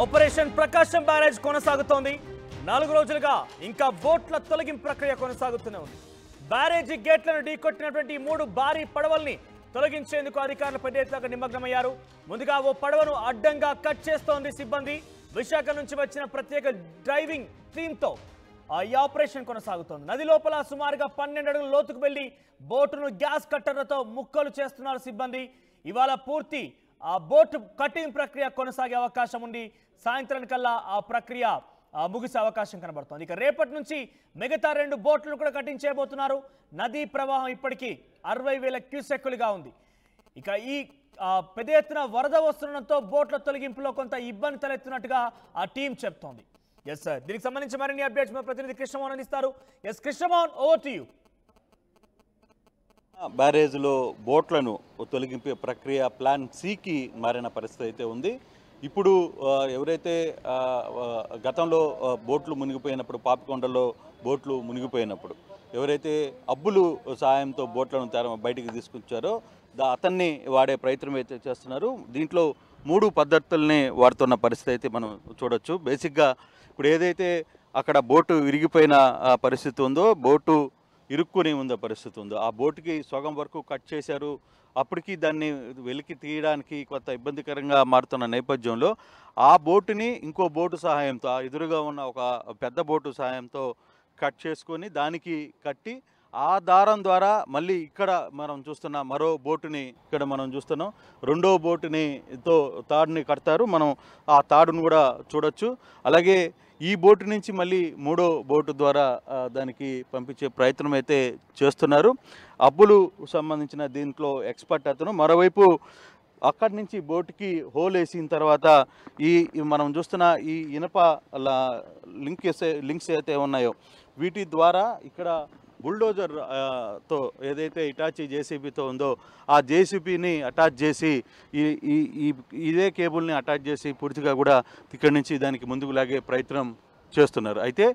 Operation ప్రకాశం barrage కొనసాగుతోంది. 4 రోజులుగా ఇంకా బోట్ల తొలగింపు ప్రక్రియ కొనసాగుతూనే ఉంది. బ్యారేజీ గేట్లను ఢీకొట్టినటువంటి 3 భారీ పడవల్ని తొలగించేందుకు అధికారులు పెద్ద నిమగ్నమయ్యారు. ముందుగా ఓ పడవను అడ్డంగా కట్ చేస్తోంది సిబ్బంది. విశాఖ నుంచి వచ్చిన ప్రత్యేక డ్రైవింగ్ టీంతో ఈ ఆపరేషన్ కొనసాగుతోంది. నది లోపల సుమారుగా 12 అడుగుల లోతుకు వెళ్లి బోటును గ్యాస్ కట్టర్లతో ముక్కలు చేస్తున్నారు సిబ్బంది. ఇవాళ పూర్తి ఆ బోటు కటింగ్ ప్రక్రియ కొనసాగే అవకాశం ఉంది. సాయంత్రానికల్లా ఆ ప్రక్రియ ముగిసే అవకాశం కనబడుతోంది. ఇక రేపటి నుంచి మిగతా 2 బోట్లను కూడా కటింగ్ చేయబోతున్నారు. నదీ ప్రవాహం ఇప్పటికీ 60,000 క్యూసెక్కులుగా ఉంది. ఇక ఈ పెద్ద ఎత్తున వరద వస్తుండటంతో బోట్ల తొలగింపులో కొంత ఇబ్బంది తలెత్తున్నట్టుగా ఆ టీం చెప్తోంది. ఎస్ సార్, దీనికి సంబంధించి మరిన్ని అప్డేట్స్ మా ప్రతినిధి కృష్ణమోహన్ అందిస్తారు. S Krishnamohan, over to you. బ్యారేజ్లో బోట్లను తొలగింపే ప్రక్రియ ప్లాన్ సికి మారిన పరిస్థితి అయితే ఉంది. ఇప్పుడు ఎవరైతే గతంలో బోట్లు మునిగిపోయినప్పుడు, పాపికొండలో బోట్లు మునిగిపోయినప్పుడు ఎవరైతే అబ్బులు సహాయంతో బోట్లను బయటికి తీసుకొచ్చారో అతన్ని వాడే ప్రయత్నం అయితే చేస్తున్నారు. దీంట్లో 3 పద్ధతుల్ని వాడుతున్న పరిస్థితి అయితే మనం చూడొచ్చు. బేసిక్గా ఇప్పుడు ఏదైతే అక్కడ బోటు విరిగిపోయిన పరిస్థితి ఉందో, బోటు ఇరుక్కుని ఉన్న పరిస్థితి ఉందో, ఆ బోటుకి సగం వరకు కట్ చేశారు. అప్పటికి దాన్ని వెలికి తీయడానికి కొంత ఇబ్బందికరంగా మారుతున్న నేపథ్యంలో ఆ బోటుని ఇంకో బోటు సహాయంతో, ఆ ఎదురుగా ఉన్న ఒక పెద్ద బోటు సహాయంతో కట్ చేసుకొని దానికి కట్టి ఆ దారం ద్వారా మళ్ళీ ఇక్కడ మనం చూస్తున్న మరో బోటుని ఇక్కడ మనం చూస్తున్నాం. రెండో బోటుని తాడుని కడతారు. మనం ఆ తాడును కూడా చూడొచ్చు. అలాగే ఈ బోటు నుంచి మళ్ళీ 3వ బోటు ద్వారా దానికి పంపించే ప్రయత్నం అయితే చేస్తున్నారు. అబ్బులు సంబంధించిన దీంట్లో ఎక్స్పర్ట్ అతను. మరోవైపు అక్కడి నుంచి బోటుకి హోల్ వేసిన తర్వాత ఈ మనం చూస్తున్న ఈ ఇనప లింక్స్ అయితే ఉన్నాయో వీటి ద్వారా ఇక్కడ బుల్డోజర్ తో ఏదైతే ఇటాచీ జేసీబీతో ఉందో ఆ జేసీబీని అటాచ్ చేసి ఇదే కేబుల్ని అటాచ్ చేసి పూర్తిగా కూడా ఇక్కడి నుంచి దానికి ముందుకు లాగే ప్రయత్నం చేస్తున్నారు. అయితే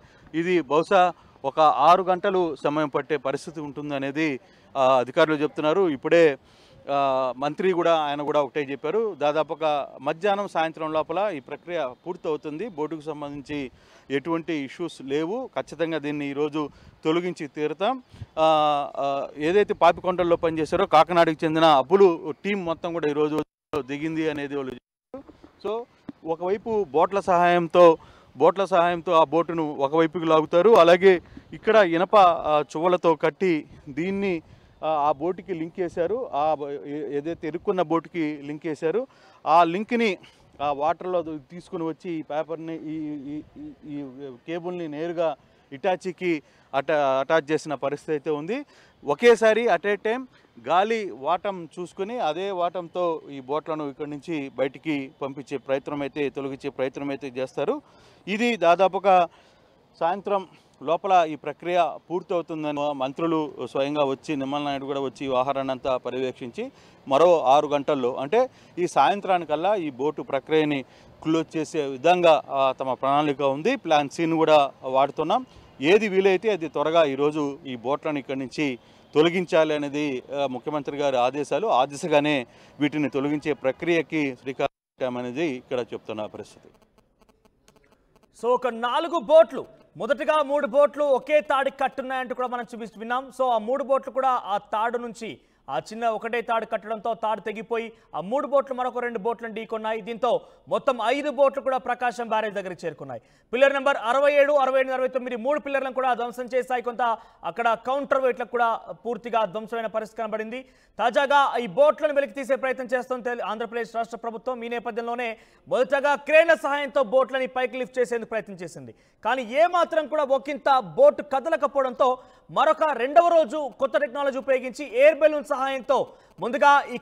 ఇది బహుశా ఒక 6 గంటలు సమయం పట్టే పరిస్థితి ఉంటుందనేది అధికారులు చెప్తున్నారు. ఇప్పుడే మంత్రి కూడా ఆయన కూడా ఒకటే చెప్పారు. దాదాపుగా మధ్యాహ్నం సాయంత్రం లోపల ఈ ప్రక్రియ పూర్తవుతుంది. బోటుకు సంబంధించి ఎటువంటి ఇష్యూస్ లేవు. ఖచ్చితంగా దీన్ని ఈరోజు తొలగించి తీరుతాం. ఏదైతే పాపికొండల్లో పనిచేశారో కాకినాడకు చెందిన అబ్బులు టీం మొత్తం కూడా ఈరోజు దిగింది అనేది వాళ్ళు చెప్పారు. సో ఒకవైపు బోట్ల సహాయంతో ఆ బోటును ఒకవైపుకి లాగుతారు. అలాగే ఇక్కడ ఇనప చువ్వలతో కట్టి దీన్ని ఆ బోటుకి లింక్ చేశారు. ఏదైతే ఇరుక్కున్న బోటుకి లింక్ చేశారు. ఆ లింక్ని ఆ వాటర్లో తీసుకుని వచ్చి ఈ పేపర్ని ఈ కేబుల్ని నేరుగా ఇటాచీకి అటాచ్ చేసిన పరిస్థితి అయితే ఉంది. ఒకేసారి అట్ ఏ టైం గాలి వాటం చూసుకుని అదే వాటంతో ఈ బోట్లను ఇక్కడి నుంచి బయటికి పంపించే తొలగించే ప్రయత్నం అయితే చేస్తారు. ఇది దాదాపుగా సాయంత్రం లోపల ఈ ప్రక్రియ పూర్తవుతుందని మంత్రులు స్వయంగా వచ్చి, నిమ్మల నాయుడు కూడా వచ్చి వ్యవహారాన్ని అంతా పర్యవేక్షించి మరో 6 గంటల్లో అంటే ఈ సాయంత్రానికల్లా ఈ బోటు ప్రక్రియని క్లోజ్ చేసే విధంగా తమ ప్రణాళిక ఉంది. ప్లాన్ సిని కూడా వాడుతున్నాం. ఏది వీలైతే అది త్వరగా ఈరోజు ఈ బోట్లను ఇక్కడి నుంచి తొలగించాలి అనేది ముఖ్యమంత్రి గారి ఆదేశాలు. ఆ దిశగానే వీటిని తొలగించే ప్రక్రియకి శ్రీకారం చుట్టామనేది ఇక్కడ చెప్తున్న పరిస్థితి. సో ఒక 4 బోట్లు, మొదటగా 3 బోట్లు ఒకే తాడికి కట్టున్నాయంటూ కూడా మనం విన్నాం. సో ఆ 3 బోట్లు కూడా ఆ తాడు నుంచి ఆ చిన్న ఒకటే తాడు కట్టడంతో తాడు తెగిపోయి ఆ 3 బోట్లు మరొక 2 బోట్లను ఢీకొన్నాయి. దీంతో మొత్తం 5 బోట్లు కూడా ప్రకాశం బ్యారేజ్ దగ్గరికి చేరుకున్నాయి. పిల్లర్ నెంబర్ 67, 68, 69 3 పిల్లర్లను కూడా ధ్వంసం చేశాయి. కొంత అక్కడ కౌంటర్ వెయిట్లకు కూడా పూర్తిగా ధ్వంసమైన పరిస్థితి కనబడింది. తాజాగా ఈ బోట్లను వెలికి తీసే ప్రయత్నం చేస్తుంది ఆంధ్రప్రదేశ్ రాష్ట్ర ప్రభుత్వం. ఈ నేపథ్యంలోనే మొదటగా క్రేన్ల సహాయంతో బోట్లని పైకి లిఫ్ట్ చేసేందుకు ప్రయత్నం చేసింది. కానీ ఏమాత్రం కూడా ఒకంత బోటు కదలకపోవడంతో మరొక 2వ రోజు కొత్త టెక్నాలజీ ఉపయోగించి ఎయిర్ బెలూన్ సహాయంతో ముందుగా ఈ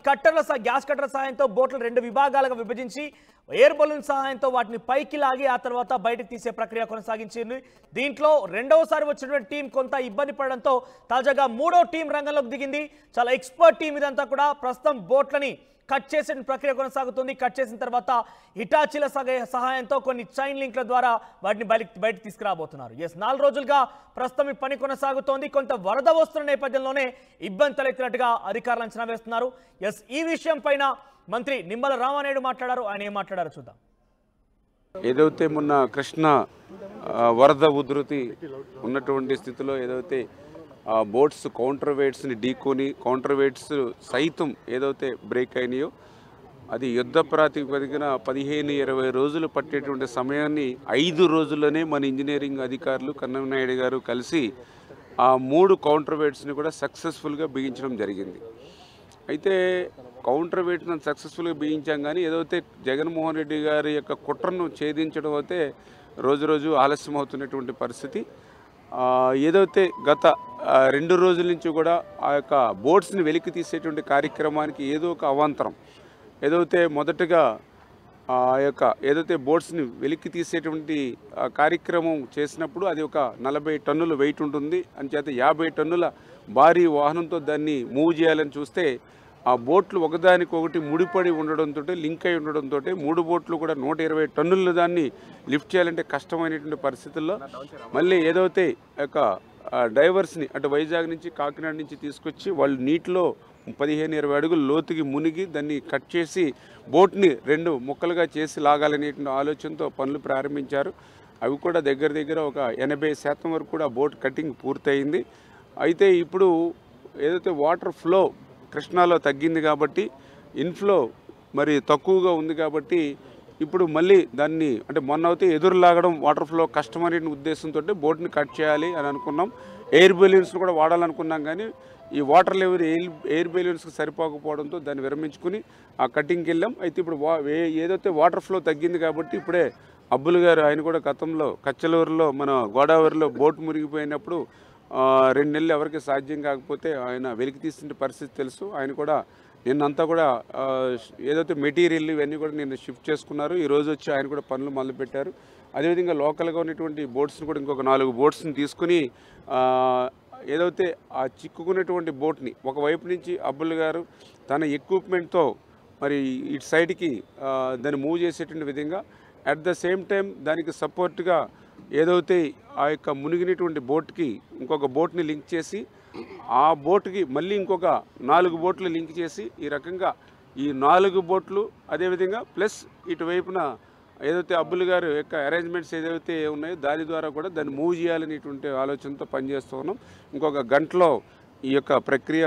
గ్యాస్ కట్టర్ల సహాయంతో బోట్లు 2 విభాగాలుగా విభజించి ఎయిర్ బెలూన్ సహాయంతో వాటిని పైకి లాగి ఆ తర్వాత బయటకు తీసే ప్రక్రియ కొనసాగించింది. దీంట్లో 2వసారి వచ్చినటువంటి టీం కొంత ఇబ్బంది పడడంతో తాజాగా 3వ టీం రంగంలోకి దిగింది. చాలా ఎక్స్పర్ట్ టీం ఇదంతా కూడా. ప్రస్తుతం బోట్లని కట్ చేసే ప్రక్రియ కొనసాగుతుంది. కట్ చేసిన తర్వాత హిటాచీల సహాయంతో కొన్ని చైన్ లింక్ల ద్వారా వాటిని బయటకు తీసుకురాబోతున్నారు. 4 రోజులుగా ప్రస్తుతం ఈ పని కొనసాగుతోంది. కొంత వరద వస్తున్న నేపథ్యంలోనే ఇబ్బంది తలెత్తినట్టుగా అధికారులు అంచనా వేస్తున్నారు. ఈ విషయం పైన మంత్రి నిమ్మల రామానాయుడు మాట్లాడారు. ఆయన ఏం మాట్లాడారో చూద్దాం. ఏదైతే మొన్న కృష్ణ వరద ఉధృతి ఉన్నటువంటి స్థితిలో ఏదైతే బోట్స్ కౌంటర్ వెయిట్స్ని ఢీకొని కౌంటర్ వెయిట్స్ సైతం ఏదైతే బ్రేక్ అయినాయో అది యుద్ధ ప్రాతిపదికన 15-20 రోజులు పట్టేటువంటి సమయాన్ని 5 రోజుల్లోనే మన ఇంజనీరింగ్ అధికారులు కన్నమనాయుడు గారు కలిసి ఆ 3 కౌంటర్ వెయిట్స్ని కూడా సక్సెస్ఫుల్గా బిగించడం జరిగింది. అయితే కౌంటర్ వెయిట్ను సక్సెస్ఫుల్గా బిగించాం, కానీ ఏదైతే జగన్మోహన్ రెడ్డి గారి యొక్క కుట్రను ఛేదించడం అయితే రోజు ఆలస్యం అవుతున్నటువంటి పరిస్థితి. ఏదైతే గత 2 రోజుల నుంచి కూడా ఆ యొక్క బోట్స్ని వెలికి తీసేటువంటి కార్యక్రమానికి ఏదో ఒక అవాంతరం, ఏదైతే మొదటగా ఆ యొక్క ఏదైతే బోట్స్ని వెలికి తీసేటువంటి కార్యక్రమం చేసినప్పుడు అది ఒక 40 టన్నుల వెయిట్ ఉంటుంది. అంచేత 50 టన్నుల భారీ వాహనంతో దాన్ని మూవ్ చేయాలని చూస్తే ఆ బోట్లు ఒకదానికొకటి ముడిపడి ఉండడంతో, లింక్ అయి ఉండడంతో 3 బోట్లు కూడా 120 టన్నుల దాన్ని లిఫ్ట్ చేయాలంటే కష్టమైనటువంటి పరిస్థితుల్లో మళ్ళీ ఏదైతే యొక్క డైవర్స్ని అటు వైజాగ్ నుంచి కాకినాడ నుంచి తీసుకొచ్చి వాళ్ళు నీటిలో 15-20 అడుగులు లోతుకి మునిగి దాన్ని కట్ చేసి బోట్ని 2 ముక్కలుగా చేసి లాగాలనేటువంటి ఆలోచనతో పనులు ప్రారంభించారు. అవి కూడా దగ్గర ఒక 80% వరకు కూడా బోట్ కటింగ్ పూర్తయింది. అయితే ఇప్పుడు ఏదైతే వాటర్ ఫ్లో కృష్ణాలో తగ్గింది కాబట్టి ఇన్ఫ్లో మరి తక్కువగా ఉంది కాబట్టి ఇప్పుడు మళ్ళీ దాన్ని అంటే మొన్న అయితే ఎదురు లాగడం వాటర్ ఫ్లో కష్టమనే ఉద్దేశంతో బోట్ని కట్ చేయాలి అని అనుకున్నాం. ఎయిర్ బెలూన్స్ను కూడా వాడాలనుకున్నాం, కానీ ఈ వాటర్ లెవెల్ ఎయిర్ బెలూన్స్కి సరిపోకపోవడంతో దాన్ని విరమించుకుని ఆ కటింగ్కి వెళ్ళాం. అయితే ఇప్పుడు ఏదైతే వాటర్ ఫ్లో తగ్గింది కాబట్టి ఇప్పుడే అబ్బులు గారు ఆయన కూడా గతంలో కచ్చలూరులో మన గోదావరిలో బోట్ మునిగిపోయినప్పుడు 2 నెలలు ఎవరికి సాధ్యం కాకపోతే ఆయన వెలికి తీసిన పరిస్థితి తెలుసు. ఆయన కూడా నిన్నంతా కూడా ఏదైతే మెటీరియల్ ఇవన్నీ కూడా నిన్న షిఫ్ట్ చేసుకున్నారు. ఈరోజు వచ్చి ఆయన కూడా పనులు మొదలుపెట్టారు. అదేవిధంగా లోకల్గా ఉన్నటువంటి బోట్స్ని కూడా ఇంకొక 4 బోట్స్ని తీసుకుని ఏదైతే ఆ చిక్కుకున్నటువంటి బోట్ని ఒకవైపు నుంచి అబ్బుల్ గారు తన ఎక్విప్మెంట్తో మరి ఇటు సైడ్కి దాన్ని మూవ్ చేసేటువంటి విధంగా అట్ ద సేమ్ టైం దానికి సపోర్ట్గా ఏదైతే ఆ యొక్క మునిగినటువంటి బోట్కి ఇంకొక బోట్ని లింక్ చేసి ఆ బోట్కి మళ్ళీ ఇంకొక 4 బోట్లు లింక్ చేసి ఈ రకంగా ఈ 4 బోట్లు అదేవిధంగా ప్లస్ ఇటువైపున ఏదైతే అబ్బుల్ గారు యొక్క అరేంజ్మెంట్స్ ఏదైతే ఉన్నాయో దాని ద్వారా కూడా దాన్ని మూవ్ చేయాలనేటువంటి ఆలోచనతో పనిచేస్తూ ఉన్నాం. ఇంకొక గంటలో ఈ యొక్క ప్రక్రియ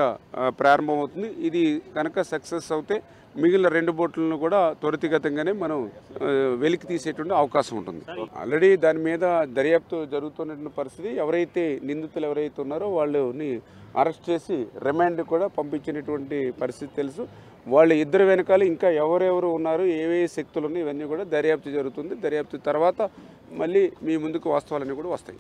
ప్రారంభమవుతుంది. ఇది కనుక సక్సెస్ అవుతే మిగిలిన 2 బోట్లను కూడా త్వరితగతంగానే మనం వెలికి తీసేటువంటి అవకాశం ఉంటుంది. ఆల్రెడీ దాని మీద దర్యాప్తు జరుగుతున్నటువంటి పరిస్థితి. ఎవరైతే నిందితులు ఎవరైతే ఉన్నారో వాళ్ళని అరెస్ట్ చేసి రిమాండ్ కూడా పంపించినటువంటి పరిస్థితి తెలుసు. వాళ్ళు ఇద్దరు వెనకాల ఇంకా ఎవరెవరు ఉన్నారు, ఏవే శక్తులు ఉన్నాయి, ఇవన్నీ కూడా దర్యాప్తు జరుగుతుంది. దర్యాప్తు తర్వాత మళ్ళీ మీ ముందుకు వాస్తవాలన్నీ కూడా వస్తాయి.